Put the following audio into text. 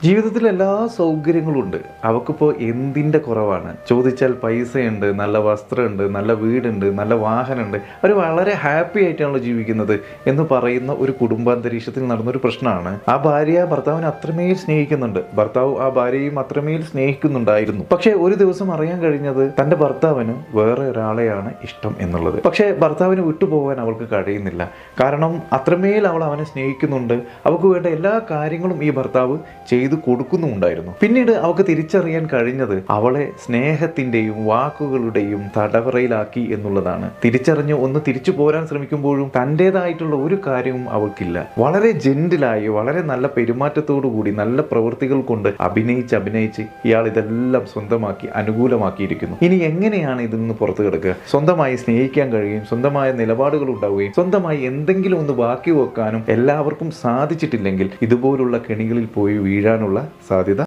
ജീവിതത്തിൽ എല്ലാ സൗകര്യങ്ങളും ഉണ്ട്. അവൾക്കിപ്പോൾ എന്തിൻ്റെ കുറവാണ്? ചോദിച്ചാൽ പൈസയുണ്ട്, നല്ല വസ്ത്രമുണ്ട്, നല്ല വീടുണ്ട്, നല്ല വാഹനമുണ്ട്, അവർ വളരെ ഹാപ്പി ആയിട്ടാണല്ലോ ജീവിക്കുന്നത് എന്ന് പറയുന്ന ഒരു കുടുംബാന്തരീക്ഷത്തിൽ നടന്നൊരു പ്രശ്നമാണ്. ആ ഭാര്യ ഭർത്താവിനെ അത്രമേൽ സ്നേഹിക്കുന്നുണ്ട്, ഭർത്താവ് ആ ഭാര്യയും അത്രമേൽ സ്നേഹിക്കുന്നുണ്ടായിരുന്നു. പക്ഷേ ഒരു ദിവസം അറിയാൻ കഴിഞ്ഞത് തൻ്റെ ഭർത്താവിന് വേറെ ഒരാളെയാണ് ഇഷ്ടം എന്നുള്ളത്. പക്ഷേ ഭർത്താവിന് വിട്ടുപോകാൻ അവൾക്ക് കഴിയുന്നില്ല. കാരണം അത്രമേൽ അവൾ അവനെ സ്നേഹിക്കുന്നുണ്ട്. അവൾക്ക് വേണ്ട എല്ലാ കാര്യങ്ങളും ഈ ഭർത്താവ് ചെയ്തു കൊടുക്കുന്നുണ്ടായിരുന്നു. പിന്നീട് അവൾക്ക് തിരിച്ചറിയാൻ കഴിഞ്ഞത് അവളെ സ്നേഹത്തിന്റെയും വാക്കുകളുടെയും തടവറയിലാക്കി എന്നുള്ളതാണ്. തിരിച്ചറിഞ്ഞ് ഒന്ന് തിരിച്ചു പോരാൻ ശ്രമിക്കുമ്പോഴും തൻ്റെതായിട്ടുള്ള ഒരു കാര്യവും അവൾക്കില്ല. വളരെ ജെന്റിലായി, വളരെ നല്ല പെരുമാറ്റത്തോടു കൂടി, നല്ല പ്രവൃത്തികൾ കൊണ്ട് അഭിനയിച്ച് ഇയാൾ ഇതെല്ലാം സ്വന്തമാക്കി അനുകൂലമാക്കിയിരിക്കുന്നു. ഇനി എങ്ങനെയാണ് ഇതിൽ നിന്ന് പുറത്തു കിടക്കുക? സ്വന്തമായി സ്നേഹിക്കാൻ കഴിയുകയും സ്വന്തമായ നിലപാടുകൾ ഉണ്ടാവുകയും സ്വന്തമായി എന്തെങ്കിലും ഒന്ന് ബാക്കി വെക്കാനും എല്ലാവർക്കും സാധിച്ചിട്ടില്ലെങ്കിൽ ഇതുപോലുള്ള കെണികളിൽ പോയി വീഴാനുള്ള സാധ്യത